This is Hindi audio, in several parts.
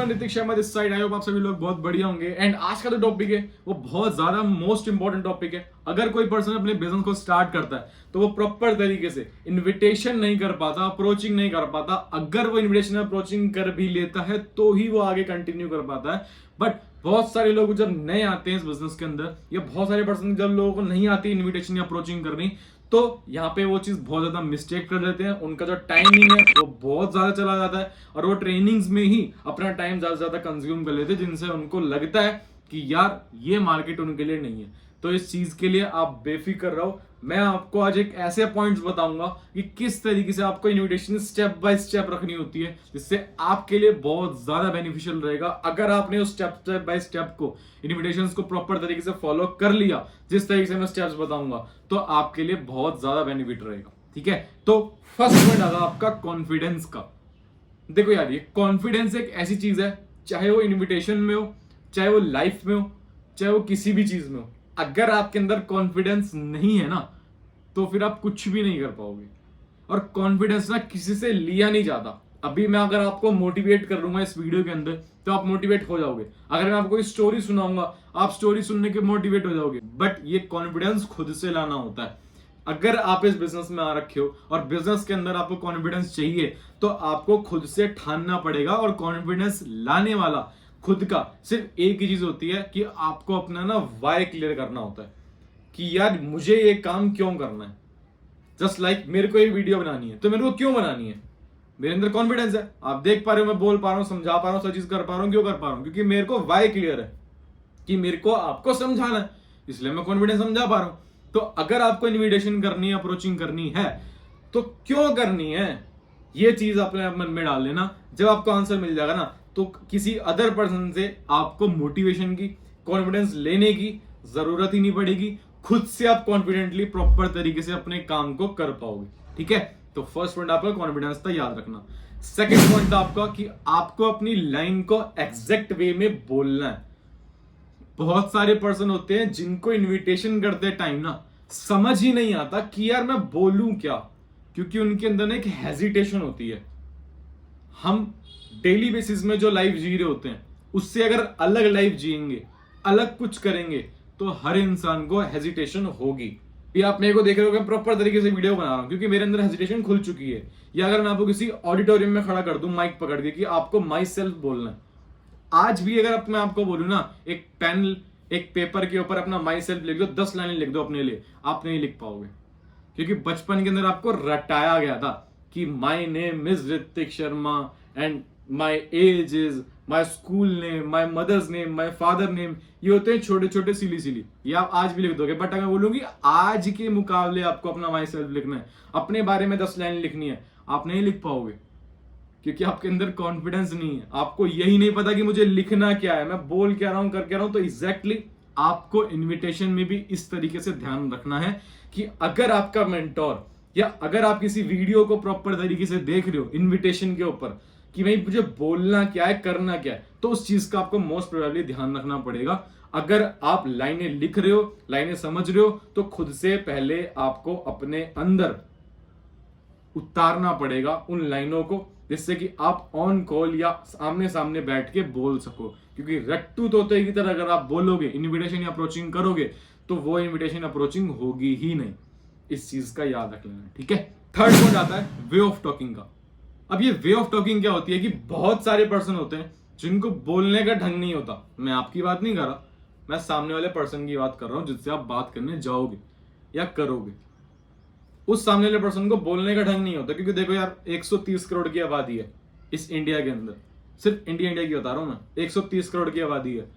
Everyone, Hrithik Sharma this side. I hope आप सभी लोग बहुत बढ़िया होंगे। एंड आज का जो टॉपिक है वो बहुत ज्यादा मोस्ट इंपॉर्टेंट टॉपिक है। अगर कोई पर्सन अपने बिजनेस को स्टार्ट करता है तो वो प्रॉपर तरीके से इनविटेशन नहीं कर पाता, अप्रोचिंग नहीं कर पाता। अगर वो इनविटेशन अप्रोचिंग कर भी लेता है तो ही वो आगे कंटिन्यू कर पाता है। बट बहुत सारे लोग जब नए आते हैं इस बिजनेस के अंदर, या बहुत सारे पर्सन जब लोगों को नहीं आती इनविटेशन या अप्रोचिंग करनी, तो यहाँ पे वो चीज बहुत ज्यादा मिस्टेक कर देते हैं। उनका जो टाइमिंग है वो बहुत ज्यादा चला जाता है और वो ट्रेनिंग्स में ही अपना टाइम ज्यादा से ज्यादा कंज्यूम कर लेते हैं, जिनसे उनको लगता है कि यार ये मार्केट उनके लिए नहीं है। तो इस चीज के लिए आप बेफिक्र रहो। मैं आपको आज एक ऐसे पॉइंट्स बताऊंगा कि किस तरीके से आपको इनविटेशन स्टेप बाय स्टेप रखनी होती है, जिससे आपके लिए बहुत ज्यादा बेनिफिशियल रहेगा। अगर आपने उस स्टेप बाय स्टेप को, इनविटेशंस को प्रॉपर तरीके से फॉलो कर लिया, जिस तरीके से मैं स्टेप्स बताऊंगा, तो आपके लिए बहुत ज्यादा बेनिफिट रहेगा। ठीक है, तो फर्स्ट पॉइंट आता है आपका कॉन्फिडेंस का। देखो यार, ये कॉन्फिडेंस एक ऐसी चीज है, चाहे वो इनविटेशन में हो, चाहे वो लाइफ में हो, चाहे वो किसी भी चीज में हो। अगर आपके अंदर कॉन्फिडेंस नहीं है ना, तो फिर आप कुछ भी नहीं कर पाओगे। और कॉन्फिडेंस ना किसी से लिया नहीं जाता। अभी मैं अगर आपको मोटिवेट कर लूंगा इस वीडियो के अंदर तो आप मोटिवेट हो जाओगे। अगर मैं आपको कोई स्टोरी सुनाऊंगा, आप स्टोरी सुनने के मोटिवेट हो जाओगे। बट ये कॉन्फिडेंस खुद से लाना होता है। अगर आप इस बिजनेस में आ रखे हो और बिजनेस के अंदर आपको कॉन्फिडेंस चाहिए, तो आपको खुद से ठानना पड़ेगा। और कॉन्फिडेंस लाने वाला खुद का सिर्फ एक ही चीज होती है कि आपको अपना ना वाई क्लियर करना होता है कि यार मुझे ये काम क्यों करना है। जस्ट लाइक मेरे को ये वीडियो बनानी है, तो मेरे को क्यों बनानी है? मेरे अंदर कॉन्फिडेंस है, आप देख पा रहे हो, मैं बोल पा रहा हूं, समझा पा रहा हूं, सब चीज कर पा रहा हूं। क्यों कर पा रहा हूं? क्योंकि मेरे को वाई क्लियर है कि मेरे को आपको समझाना है, इसलिए मैं कॉन्फिडेंस समझा पा रहा हूं। तो अगर आपको इनविटेशन करनी है, अप्रोचिंग करनी है, तो क्यों करनी है, ये चीज अपने मन में डाल लेना। जब आपको आंसर मिल जाएगा ना, तो किसी अदर पर्सन से आपको मोटिवेशन की, कॉन्फिडेंस लेने की जरूरत ही नहीं पड़ेगी। खुद से आप कॉन्फिडेंटली प्रॉपर तरीके से अपने काम को कर पाओगे। ठीक है, तो फर्स्ट पॉइंट आपका कॉन्फिडेंस था, याद रखना। सेकंड पॉइंट आपका कि आपको अपनी लाइन को एग्जैक्ट वे में बोलना है। बहुत सारे पर्सन होते हैं जिनको इनविटेशन करते टाइम ना समझ ही नहीं आता कि यार मैं बोलूं क्या, क्योंकि उनके अंदर ना एक हेजिटेशन होती है। हम डेली बेसिस में जो लाइफ जी रहे होते हैं, उससे अगर अलग लाइफ जिएंगे, अलग कुछ करेंगे, तो हर इंसान को हेजिटेशन होगी। ये आप मेरे को देख रहे हो कि प्रॉपर तरीके से वीडियो बना रहा हूं क्योंकि मेरे अंदर हेजिटेशन खुल चुकी है। या अगर मैं आपको किसी ऑडिटोरियम में खड़ा कर दूं माइक पकड़ के कि आपको माई सेल्फ बोलना है, आज भी अगर मैं आपको बोलूं ना, एक पेन, एक पेपर के ऊपर अपना माई सेल्फ लिख दो, 10 लाइनें लिख दो अपने लिए, आप नहीं लिख पाओगे। क्योंकि बचपन के अंदर आपको रटाया गया था कि my name is Hrithik Sharma and my age is, my school name, my mother's name, my father name. ये होते हैं छोटे छोटे सिली सिली, ये आप आज भी लिख दोगे। बट अगर बोलूंगी आज के मुकाबले आपको अपना माई सेल्फ लिखना है, अपने बारे में 10 लाइन लिखनी है, आप नहीं लिख पाओगे क्योंकि आपके अंदर कॉन्फिडेंस नहीं है। आपको यही नहीं पता कि मुझे लिखना क्या है, मैं बोल क्या रहा हूं, कर क्या रहा हूं। तो एग्जैक्टली आपको इनविटेशन में भी इस तरीके से ध्यान रखना है कि अगर आपका मेंटोर या अगर आप किसी वीडियो को प्रॉपर तरीके से देख रहे हो इनविटेशन के ऊपर कि भाई मुझे बोलना क्या है, करना क्या है, तो उस चीज का आपको मोस्ट प्रोबेबली ध्यान रखना पड़ेगा। अगर आप लाइनें लिख रहे हो, लाइनें समझ रहे हो, तो खुद से पहले आपको अपने अंदर उतारना पड़ेगा उन लाइनों को, जिससे कि आप ऑन कॉल या आमने सामने बैठ के बोल सको। क्योंकि रट्टू तोते की तरह अगर आप बोलोगे, इनविटेशन या अप्रोचिंग करोगे, तो वो इनविटेशन अप्रोचिंग होगी ही नहीं। इस चीज का याद रख लेना। ठीक है, थर्ड पॉइंट आता है वे ऑफ टॉकिंग का। अब ये वे ऑफ टॉकिंग क्या होती है कि बहुत सारे पर्सन होते हैं जिनको बोलने का ढंग नहीं होता। मैं आपकी बात नहीं कर रहा, मैं सामने वाले पर्सन की बात कर रहा हूं जिससे आप बात करने जाओगे या करोगे। उस सामने वाले पर्सन को बोलने का ढंग नहीं होता। क्योंकि देखो यार, 130 करोड़ की आबादी है इस इंडिया के अंदर, सिर्फ इंडिया की बता रहा हूं मैं, 130 करोड़ की आबादी है।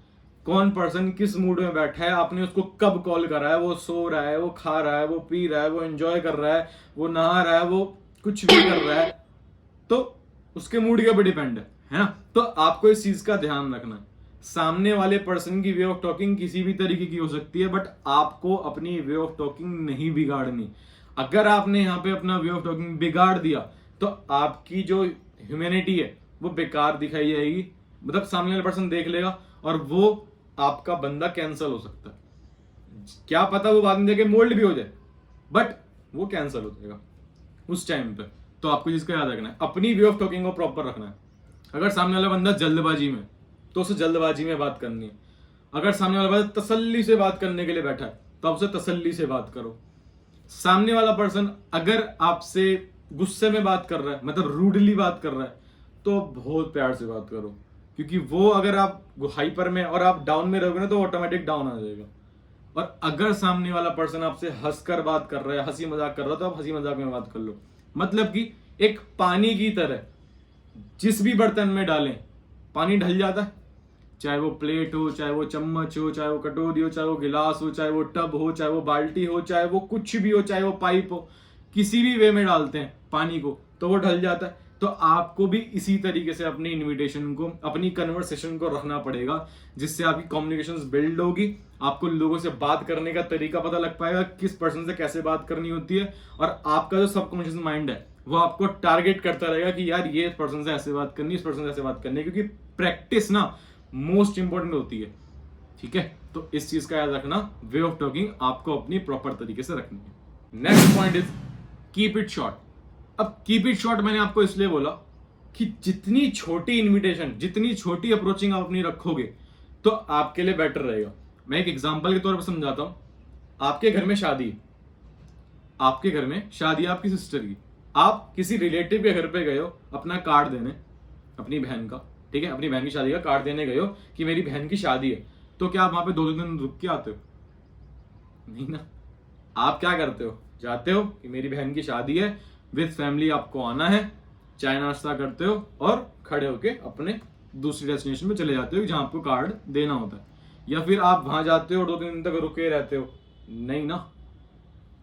कौन पर्सन किस मूड में बैठा है, आपने उसको कब कॉल करा है, वो सो रहा है, वो खा रहा है, वो पी रहा है, वो एंजॉय कर रहा है, वो नहा रहा है, वो कुछ भी कर रहा है, तो उसके मूड के ऊपर डिपेंड है ना। तो आपको इस चीज का ध्यान रखना है। सामने वाले पर्सन की वे ऑफ टॉकिंग किसी भी तरीके की हो सकती है, बट आपको अपनी वे ऑफ टॉकिंग नहीं बिगाड़नी। अगर आपने यहाँ पे अपना वे ऑफ टॉकिंग बिगाड़ दिया, तो आपकी जो ह्यूमैनिटी है वो बेकार दिखाई जाएगी। मतलब सामने वाला पर्सन देख लेगा और वो आपका बंदा कैंसिल हो सकता है। क्या पता वो बाद में जाके मोल्ड भी हो जाए, बट वो कैंसिल हो जाएगा उस टाइम पे। तो आपको जिसका याद रखना है, अपनी वे ऑफ टॉकिंग को प्रॉपर रखना है। अगर सामने वाला बंदा जल्दबाजी में, तो उसे जल्दबाजी में बात करनी है। अगर सामने वाला बंदा तसल्ली से बात करने के लिए बैठा है तो आप उसे तसल्ली से बात करो। सामने वाला पर्सन अगर आपसे गुस्से में बात कर रहा है, मतलब रूडली बात कर रहा है, तो बहुत प्यार से बात करो, क्योंकि वो अगर आप हाइपर में और आप डाउन में रहोगे ना तो ऑटोमेटिक डाउन आ जाएगा। और अगर सामने वाला पर्सन आपसे हंसकर बात कर रहा है, हंसी मजाक कर रहा है, तो आप हंसी मजाक में बात कर लो। मतलब कि एक पानी की तरह जिस भी बर्तन में डालें पानी ढल जाता है, चाहे वो प्लेट हो, चाहे वो चम्मच हो, चाहे वो कटोरी हो, चाहे वो गिलास हो, चाहे वो टब हो, चाहे वो बाल्टी हो, चाहे वो कुछ भी हो, चाहे वो पाइप हो, किसी भी वे में डालते हैं पानी को तो वो ढल जाता है। तो आपको भी इसी तरीके से अपनी इनविटेशन को, अपनी कन्वर्सेशन को रखना पड़ेगा, जिससे आपकी कम्युनिकेशन बिल्ड होगी, आपको लोगों से बात करने का तरीका पता लग पाएगा, किस पर्सन से कैसे बात करनी होती है, और आपका जो सबकॉन्शियस माइंड है वो आपको टारगेट करता रहेगा कि यार ये पर्सन से ऐसे बात करनी, इस पर्सन से ऐसे बात करनी, क्योंकि प्रैक्टिस ना मोस्ट इंपॉर्टेंट होती है। ठीक है, तो इस चीज का याद रखना, वे ऑफ टॉकिंग आपको अपनी प्रॉपर तरीके से रखनी है। Next point is keep it short. अब कीप इट शॉर्ट मैंने आपको इसलिए बोला कि जितनी छोटी इनविटेशन, जितनी छोटी अप्रोचिंग आप अपनी रखोगे तो आपके लिए बेटर रहेगा। मैं एक एग्जांपल के तौर पर समझाता हूं। आपके घर में शादी, आपके घर में शादी है आपकी सिस्टर की, आप किसी रिलेटिव के घर पे गए हो अपना कार्ड देने, अपनी बहन का, ठीक है, अपनी बहन की शादी का कार्ड देने गए हो कि मेरी बहन की शादी है, तो क्या आप वहां पे 2 दिन रुक के आते हो? नहीं ना। आप क्या करते हो, जाते हो कि मेरी बहन की शादी है, विद फैमिली आपको आना है, चाय नाश्ता करते हो और खड़े होके अपने दूसरी डेस्टिनेशन पे चले जाते हो जहां आपको कार्ड देना होता है। या फिर आप वहां जाते हो और 2-3 दिन तक रुके रहते हो? नहीं ना।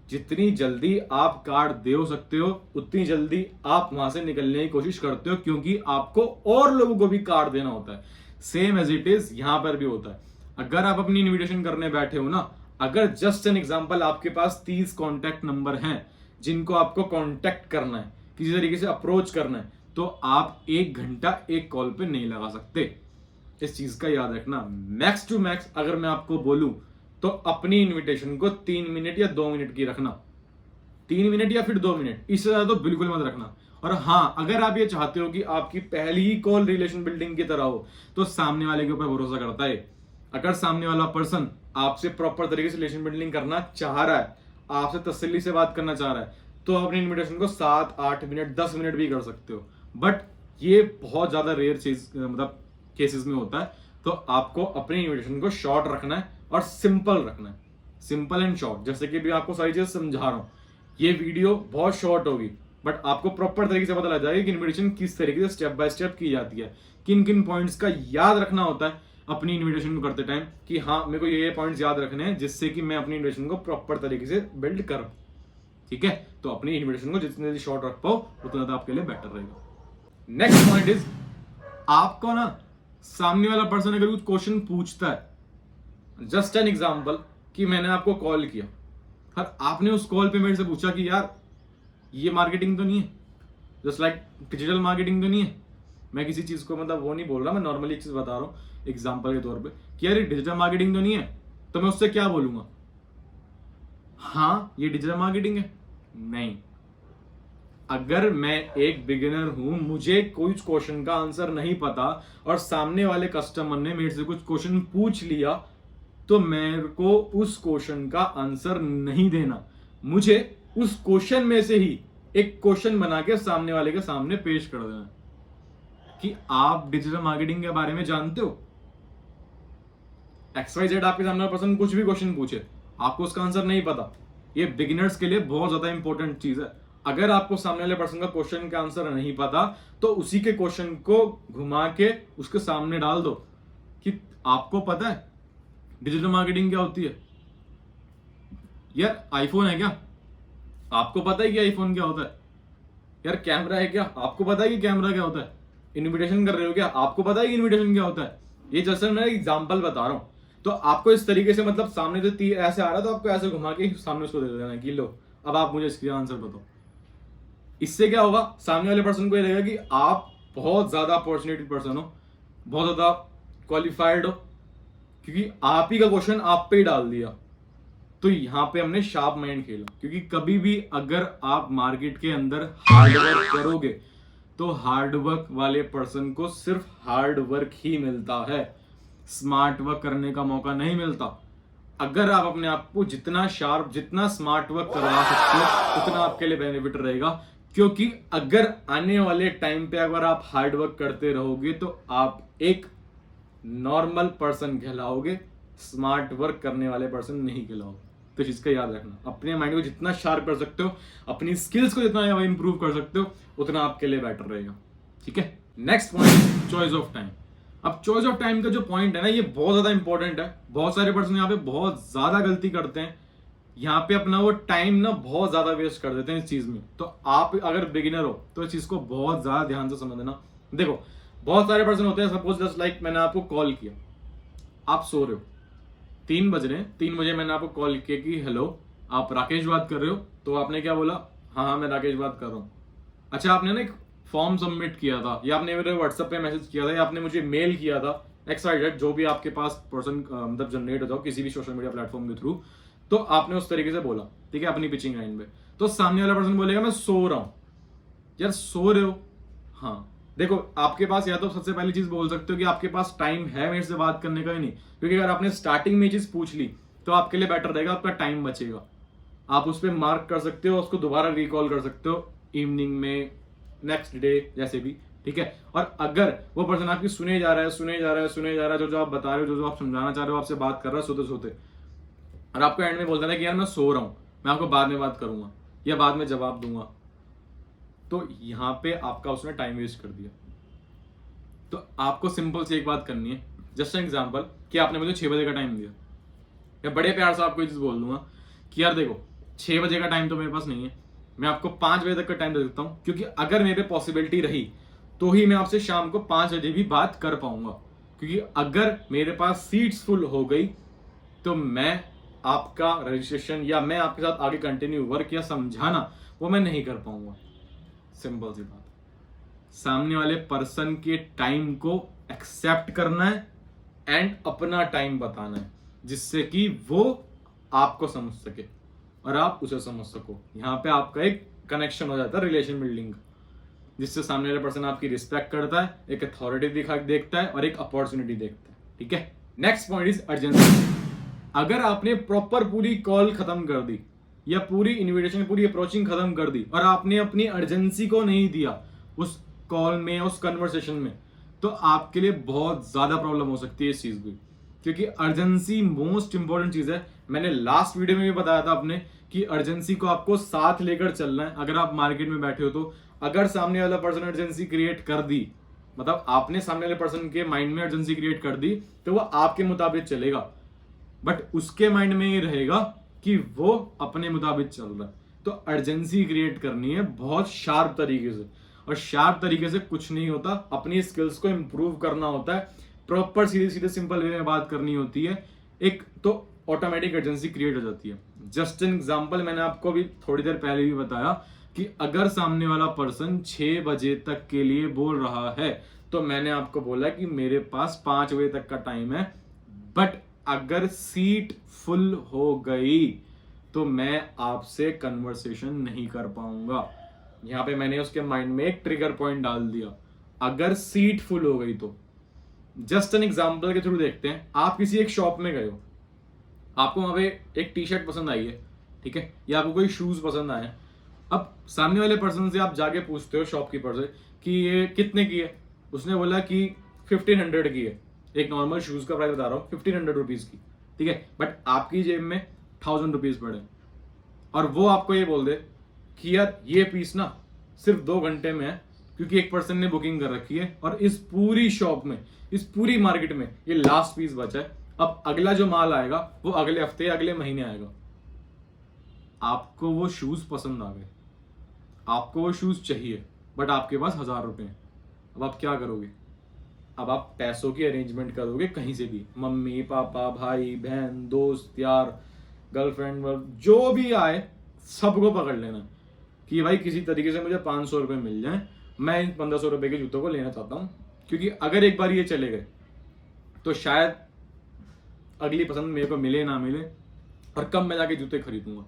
जितनी जल्दी आप कार्ड दे सकते हो उतनी जल्दी आप वहां से निकलने की कोशिश करते हो, क्योंकि आपको और लोगों को भी कार्ड देना होता है। सेम एज इट इज यहां पर भी होता है। अगर आप अपनी इनविटेशन करने बैठे हो ना, अगर जस्ट एन एग्जांपल आपके पास 30 कॉन्टैक्ट नंबर हैं जिनको आपको कॉन्टैक्ट करना है, किसी तरीके से अप्रोच करना है, तो आप 1 घंटा एक कॉल पे नहीं लगा सकते। इस चीज का याद रखना। मैक्स टू मैक्स अगर मैं आपको बोलूं तो अपनी इनविटेशन को 3 मिनट या 2 मिनट की रखना। 3 मिनट या फिर 2 मिनट, इससे ज्यादा तो बिल्कुल मत रखना। और हाँ, अगर आप ये चाहते हो कि आपकी पहली ही कॉल रिलेशन बिल्डिंग की तरह हो, तो सामने वाले के ऊपर भरोसा करता है। अगर सामने वाला पर्सन आपसे प्रॉपर तरीके से रिलेशन बिल्डिंग करना चाह रहा है, आपसे तसल्ली से बात करना चाह रहा है, तो अपनी इनविटेशन को 7, 8 मिनट, 10 मिनट भी कर सकते हो। बट ये बहुत ज्यादा रेयर चीज, मतलब केसेस में होता है। तो आपको अपनी इनविटेशन को शॉर्ट रखना है और सिंपल रखना है, सिंपल एंड शॉर्ट। जैसे कि भी आपको सारी चीज समझा रहा हूं, ये वीडियो बहुत शॉर्ट होगी, बट आपको प्रॉपर तरीके से पता लग जाएगा कि इनविटेशन किस तरीके से स्टेप बाय स्टेप की जाती है, किन किन पॉइंट्स का याद रखना होता है अपनी इनविटेशन को करते टाइम, कि हाँ मेरे को ये पॉइंट्स याद रखने हैं जिससे कि मैं अपनी इनविटेशन को प्रॉपर तरीके से बिल्ड करूं। ठीक है, तो अपनी इनविटेशन को जितनी जल्दी शॉर्ट रख पाओ उतना ज्यादा आपके लिए बेटर रहेगा। नेक्स्ट पॉइंट इज, आपको ना सामने वाला पर्सन अगर कुछ क्वेश्चन पूछता है, जस्ट एन एग्जांपल कि मैंने आपको कॉल किया और आपने उस कॉल पे मेरे से पूछा कि यार ये मार्केटिंग तो नहीं है, जस्ट लाइक डिजिटल मार्केटिंग तो नहीं है। मैं किसी चीज को मतलब वो नहीं बोल रहा, मैं नॉर्मली एक चीज बता रहा हूँ एग्जांपल के तौर पे कि यार ये डिजिटल मार्केटिंग तो नहीं है, तो मैं उससे क्या बोलूंगा? हाँ ये डिजिटल मार्केटिंग है? नहीं। अगर मैं एक बिगिनर हूं, मुझे कोई क्वेश्चन का आंसर नहीं पता और सामने वाले कस्टमर ने मेरे से कुछ क्वेश्चन पूछ लिया, तो मेरे को उस क्वेश्चन का आंसर नहीं देना, मुझे उस क्वेश्चन में से ही एक क्वेश्चन बना के सामने वाले के सामने पेश कर देना कि आप डिजिटल मार्केटिंग के बारे में जानते हो। XYZ आपके सामने पर्सन कुछ भी क्वेश्चन पूछे, आपको उसका आंसर नहीं पता, ये बिगिनर्स के लिए बहुत ज्यादा इंपॉर्टेंट चीज है। अगर आपको सामने वाले पर्सन का क्वेश्चन का आंसर नहीं पता, तो उसी के क्वेश्चन को घुमा के उसके सामने डाल दो कि आपको पता है डिजिटल मार्केटिंग क्या होती है? यार आईफोन है क्या? आपको पता है कि आईफोन क्या होता है? यार कैमरा है क्या? आपको पता है कि कैमरा क्या होता है? इन्विटेशन कर रहे हो क्या? आपको पता है कि इन्विटेशन क्या होता है? ये जैसे मैं एग्जांपल बता रहा हूं, तो आपको इस तरीके से, मतलब सामने से तीर ऐसे आ रहा है तो आपको ऐसे घुमा के सामने उसको दे देना कि लो अब आप मुझे इसका आंसर बताओ। इससे क्या होगा, सामने वाले पर्सन को ये लगेगा कि आप बहुत ज्यादा अपॉर्चुनिटी पर्सन हो, बहुत ज्यादा क्वालिफाइड हो, क्योंकि आप ही का क्वेश्चन आप पे ही डाल दिया। तो यहां पे हमने शार्प माइंड खेला, क्योंकि कभी भी अगर आप मार्केट के अंदर हार्ड वर्क करोगे तो हार्ड वर्क वाले पर्सन को सिर्फ हार्ड वर्क ही मिलता है, स्मार्ट वर्क करने का मौका नहीं मिलता। अगर आप अपने आप को जितना शार्प, जितना स्मार्ट वर्क करवा सकते हो, उतना आपके लिए बेनिफिट रहेगा। क्योंकि अगर आने वाले टाइम पे अगर आप हार्ड वर्क करते रहोगे तो आप एक नॉर्मल पर्सन कहलाओगे, स्मार्ट वर्क करने वाले पर्सन नहीं कहलाओगे। तो चीज का याद रखना, अपने माइंड को जितना शार्प कर सकते हो, अपनी स्किल्स को जितना इंप्रूव कर सकते हो, उतना आपके लिए बेटर रहेगा। ठीक है, next point, choice of time. अब चॉइस ऑफ टाइम का जो पॉइंट है ना, ये बहुत ज्यादा इंपॉर्टेंट है। बहुत सारे पर्सन यहाँ पे बहुत ज्यादा गलती करते हैं, यहाँ पे अपना वो टाइम ना बहुत ज्यादा वेस्ट कर देते हैं इस चीज में। तो आप अगर बिगिनर हो तो इस चीज को बहुत ज्यादा ध्यान से समझना। देखो, बहुत सारे पर्सन होते हैं, सपोज जस्ट लाइक मैंने आपको कॉल किया, आप सो रहे हो, 3 बज रहे हैं, 3 बजे मैंने आपको कॉल किया कि हेलो आप राकेश बात कर रहे हो, तो आपने क्या बोला, हाँ हाँ मैं राकेश बात कर रहा हूँ। अच्छा, आपने ना एक फॉर्म सबमिट किया था, या आपने मेरे व्हाट्सएप पे मैसेज किया था, या आपने मुझे मेल किया था, एक्स जो भी आपके पास पर्सन मतलब जनरेट हो जाओ किसी भी सोशल मीडिया प्लेटफॉर्म के थ्रू, तो आपने उस तरीके से बोला, ठीक है, अपनी पिचिंग लाइन पे। तो सामने वाला पर्सन बोलेगा मैं सो रहा हूं। यार सो रहे हो, हाँ देखो आपके पास या तो सबसे पहली चीज बोल सकते हो कि आपके पास टाइम है मेरे से बात करने का ही नहीं, क्योंकि अगर आपने स्टार्टिंग में चीज पूछ ली तो आपके लिए बेटर रहेगा, आपका टाइम बचेगा, आप उस पर मार्क कर सकते हो, उसको दोबारा रिकॉल कर सकते हो इवनिंग में, नेक्स्ट डे, जैसे भी। ठीक है, और अगर वो पर्सन आपकी सुने जा रहा है, सुने जा रहा है, सुने जा रहा है, जो आप बता रहे हो, जो आप समझाना चाह रहे हो, आपसे बात कर रहा है सोते सोते, और आपको एंड में बोलता है कि यार मैं सो रहा हूं, मैं आपको बाद में बात करूंगा या बाद में जवाब दूंगा, तो यहां पे आपका उसने टाइम वेस्ट कर दिया। तो आपको सिंपल सी एक बात करनी है, जस्ट एन एग्जांपल कि आपने मुझे 6 बजे का टाइम दिया, या बड़े प्यार से आपको ये चीज बोल दूंगा कि यार देखो 6 बजे का टाइम तो मेरे पास नहीं है, मैं आपको 5 बजे तक का टाइम दे देता हूं, क्योंकि अगर मेरे पे पॉसिबिलिटी रही तो ही मैं आपसे शाम को 5 बजे भी बात कर पाऊंगा, क्योंकि अगर मेरे पास सीट्स फुल हो गई तो मैं आपका रजिस्ट्रेशन या मैं आपके साथ आगे कंटिन्यू वर्क या समझाना वो मैं नहीं कर पाऊंगा। सिंपल सी बात, सामने वाले पर्सन के टाइम को एक्सेप्ट करना है एंड अपना टाइम बताना है, जिससे कि वो आपको समझ सके और आप उसे समझ सको। यहाँ पे आपका एक कनेक्शन हो जाता है रिलेशन बिल्डिंग का, जिससे सामने वाला पर्सन आपकी रिस्पेक्ट करता है, एक अथॉरिटी देखता है और एक अपॉर्चुनिटी देखता है। ठीक है, नेक्स्ट पॉइंट इज अर्जेंसी। अगर आपने प्रॉपर पूरी कॉल खत्म कर दी या पूरी इनविटेशन, पूरी अप्रोचिंग खत्म कर दी और आपने अपनी अर्जेंसी को नहीं दिया उस कॉल में, उस कन्वर्सेशन में, तो आपके लिए बहुत ज्यादा प्रॉब्लम हो सकती है इस चीज की, क्योंकि अर्जेंसी मोस्ट इंपॉर्टेंट चीज है। मैंने लास्ट वीडियो में भी बताया था आपने कि अर्जेंसी को आपको साथ लेकर चलना है। अगर आप मार्केट में बैठे हो तो अगर सामने वाला पर्सन अर्जेंसी क्रिएट कर दी, मतलब आपने सामने वाले पर्सन के माइंड में अर्जेंसी क्रिएट कर दी, तो वो आपके मुताबिक चलेगा, बट उसके माइंड में ये रहेगा कि वो अपने मुताबिक चल रहा है। तो अर्जेंसी क्रिएट करनी है बहुत शार्प तरीके से, और शार्प तरीके से कुछ नहीं होता, अपनी स्किल्स को इंप्रूव करना होता है, प्रॉपर सीधे सीधे सिंपल वे में बात करनी होती है, एक तो ऑटोमेटिक अर्जेंसी क्रिएट हो जाती है। जस्ट एन एग्जांपल, मैंने आपको भी थोड़ी देर पहले भी बताया कि अगर सामने वाला पर्सन 6 बजे तक के लिए बोल रहा है, तो मैंने आपको बोला कि मेरे पास 5 बजे तक का टाइम है, बट अगर सीट फुल हो गई तो मैं आपसे कन्वर्सेशन नहीं कर पाऊंगा। यहां पे मैंने उसके माइंड में एक ट्रिगर पॉइंट डाल दिया, अगर सीट फुल हो गई तो। जस्ट एन एग्जांपल के थ्रू देखते हैं, आप किसी एक शॉप में गए हो, आपको वहां पे एक टी शर्ट पसंद आई है, ठीक है, या आपको कोई शूज पसंद आए। अब सामने वाले पर्सन से आप जाके पूछते हो शॉपकीपर से कि ये कितने की है, उसने बोला कि 1500 की है, एक नॉर्मल शूज का प्राइस बता रहा हूँ 1500 रुपीज की, ठीक है, बट आपकी जेब में 1000 रुपीज पड़े, और वो आपको ये बोल दे कि यार ये पीस ना सिर्फ 2 घंटे में है, क्योंकि एक पर्सन ने बुकिंग कर रखी है और इस पूरी शॉप में, इस पूरी मार्केट में ये लास्ट पीस बचा है, अब अगला जो माल आएगा वो अगले हफ्ते, अगले महीने आएगा। आपको वो शूज पसंद आ गए, आपको वो शूज चाहिए, बट आपके पास 1000 रुपए हैं। अब आप क्या करोगे? अब आप पैसों की अरेंजमेंट करोगे कहीं से भी, मम्मी पापा भाई बहन दोस्त यार गर्लफ्रेंड जो भी आए सबको पकड़ लेना कि भाई किसी तरीके से मुझे 500 रुपए मिल जाए, मैं इन 1500 रुपए के जूतों को लेना चाहता हूँ, क्योंकि अगर एक बार ये चले गए तो शायद अगली पसंद मेरे को मिले ना मिले, और कब मैं जाके जूते खरीदूंगा।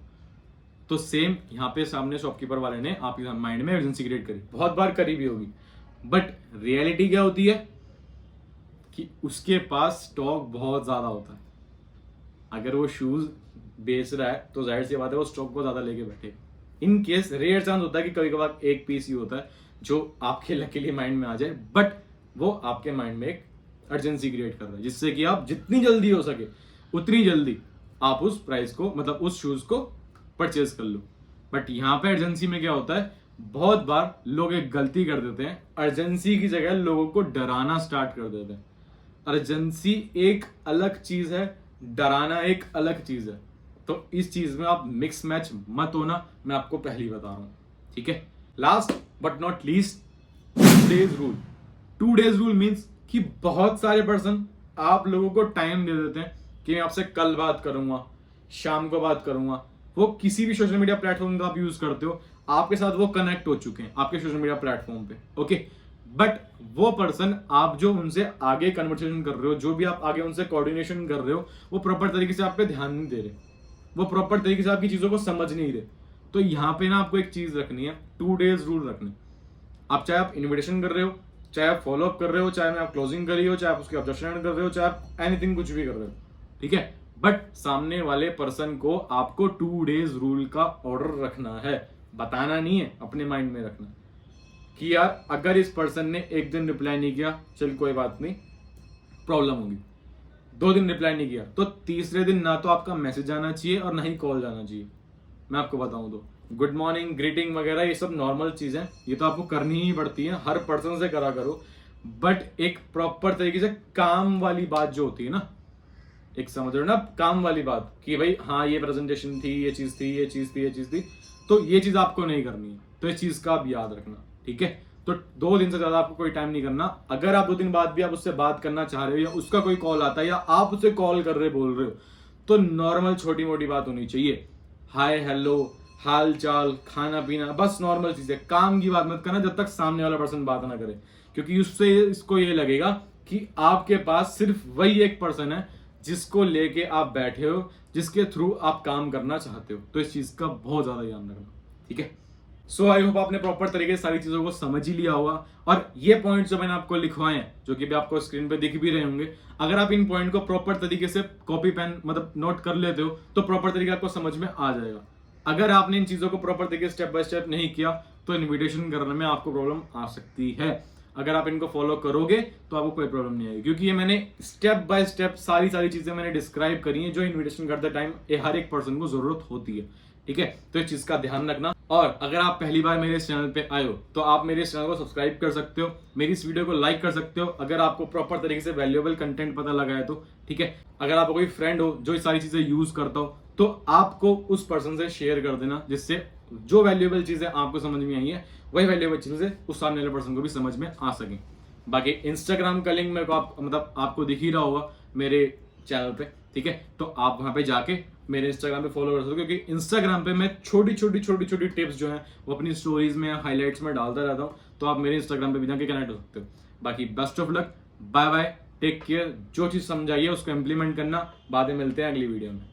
तो सेम यहाँ पे सामने शॉपकीपर वाले ने आपके माइंड में अर्जेंसी क्रिएट करी, बहुत बार करी भी होगी, बट रियलिटी क्या होती है कि उसके पास स्टॉक बहुत ज्यादा होता है। अगर वो शूज बेच रहा है तो जाहिर सी बात है वो स्टॉक को ज्यादा लेके बैठे। इन केस रेयर चांस होता है कि कभी कभार एक पीस ही होता है जो आपके लकीली माइंड में आ जाए, बट वो आपके माइंड में एक अर्जेंसी क्रिएट कर रहा है, जिससे कि आप जितनी जल्दी हो सके उतनी जल्दी आप उस प्राइस को, मतलब उस शूज को परचेज कर लो। बट यहाँ पे अर्जेंसी में क्या होता है, बहुत बार लोग एक गलती कर देते हैं, अर्जेंसी की जगह लोगों को डराना स्टार्ट कर देते हैं। अर्जेंसी एक अलग चीज है, डराना एक अलग चीज है। तो इस चीज में आप मिक्स मैच मत होना, मैं आपको पहले ही बता रहा हूं, ठीक है। Last but not least, 2 days rule. 2 days rule means कि बहुत सारे पर्सन आप लोगों को टाइम दे देते हैं कि मैं आपसे कल बात करूंगा, शाम को बात करूंगा। वो किसी भी सोशल मीडिया प्लेटफॉर्म का आप यूज करते हो, आपके साथ वो कनेक्ट हो चुके हैं आपके सोशल मीडिया प्लेटफॉर्म पे, ओके। बट वो पर्सन, आप जो उनसे आगे कन्वर्सेशन कर रहे हो, जो भी आप आगे उनसे कोऑर्डिनेशन कर रहे हो, वो प्रॉपर तरीके से आप पे ध्यान नहीं दे रहे, वो प्रॉपर तरीके से आपकी चीजों को समझ नहीं रहे। तो यहाँ पे ना आपको एक चीज रखनी है, 2 days रूल रखनी। आप चाहे आप इन्विटेशन कर रहे हो, चाहे आप फॉलो अप कर रहे हो, चाहे आप क्लोजिंग कर रही हो, चाहे आप उसकी ऑब्जेक्शन कर रहे हो, चाहे आप एनीथिंग कुछ भी कर रहे हो, ठीक है। बट सामने वाले पर्सन को आपको 2 days रूल का ऑर्डर रखना है, बताना नहीं है, अपने माइंड में रखना कि यार अगर इस पर्सन ने एक दिन रिप्लाई नहीं किया, चल कोई बात नहीं, प्रॉब्लम होगी। 2 दिन रिप्लाई नहीं किया तो तीसरे दिन ना तो आपका मैसेज आना चाहिए और ना ही कॉल जाना चाहिए। मैं आपको बताऊं तो गुड मॉर्निंग, ग्रीटिंग वगैरह ये सब नॉर्मल चीजें, ये तो आपको करनी ही पड़ती है, हर पर्सन से करा करो। बट एक प्रॉपर तरीके से काम वाली बात जो होती है ना, एक समझ रहे हो ना, काम वाली बात कि भाई हाँ ये प्रेजेंटेशन थी, ये चीज थी, ये चीज थी, ये चीज थी, तो ये चीज आपको नहीं करनी है। तो इस चीज का आप याद रखना, ठीक है। तो 2 दिन से ज्यादा आपको कोई टाइम नहीं करना। अगर आप 2 दिन बाद भी आप उससे बात करना चाह रहे हो, या उसका कोई कॉल आता है, या आप उसे कॉल कर रहे बोल रहे हो, तो नॉर्मल छोटी मोटी बात होनी चाहिए, हाय हेलो, हाल चाल, खाना पीना, बस नॉर्मल चीजें। काम की बात मत करना जब तक सामने वाला पर्सन बात ना करे, क्योंकि उससे इसको ये लगेगा कि आपके पास सिर्फ वही एक पर्सन है जिसको लेके आप बैठे हो, जिसके थ्रू आप काम करना चाहते हो। तो इस चीज का बहुत ज्यादा ध्यान रखना, ठीक है। सो आई होप आपने प्रॉपर तरीके से सारी चीजों को समझ ही लिया होगा। और ये पॉइंट जो मैंने आपको लिखवाए हैं, जो कि भी आपको स्क्रीन पे दिख भी रहे होंगे, अगर आप इन पॉइंट को प्रॉपर तरीके से कॉपी पेन मतलब नोट कर लेते हो तो प्रॉपर तरीके आपको समझ में आ जाएगा। अगर आपने इन चीजों को प्रॉपर तरीके से स्टेप बाय स्टेप नहीं किया तो इन्विटेशन करने में आपको प्रॉब्लम आ सकती है। अगर आप इनको फॉलो करोगे तो आपको कोई प्रॉब्लम नहीं आएगी, क्योंकि ये मैंने स्टेप बाय स्टेप सारी चीजें मैंने डिस्क्राइब करी हैं जो इन्विटेशन करते टाइम हर एक पर्सन को जरूरत होती है, ठीक है। तो इस चीज का ध्यान रखना। और अगर आप पहली बार मेरे इस चैनल पे आए हो तो आप मेरे इस चैनल को सब्सक्राइब कर सकते हो, मेरी इस वीडियो को लाइक कर सकते हो अगर आपको प्रॉपर तरीके से वैल्यूएबल कंटेंट पता लगा है तो, ठीक है। अगर आपको कोई फ्रेंड हो जो ये सारी चीजें यूज करता हो तो आपको उस पर्सन से शेयर कर देना, जिससे जो वैल्यूएबल चीजें आपको समझ में आई है वही वैल्यूएबल चीजें उस सामने वाले पर्सन को भी समझ में आ सके। बाकी इंस्टाग्राम का लिंक मेरे को मतलब आपको दिख ही रहा होगा मेरे चैनल पे, ठीक है। तो आप वहां पे जाके मेरे इंस्टाग्राम पे फॉलो कर सकते हो, क्योंकि इंस्टाग्राम पे मैं छोटी छोटी टिप्स जो हैं वो अपनी स्टोरीज में, हाईलाइट्स में डालता रहता हूँ। तो आप मेरे इंस्टाग्राम पे भी जाके कनेक्ट हो सकते हो। बाकी best of luck, bye bye, take care. जो चीज समझाइए उसको इम्प्लीमेंट करना। बाद में मिलते हैं अगली वीडियो में।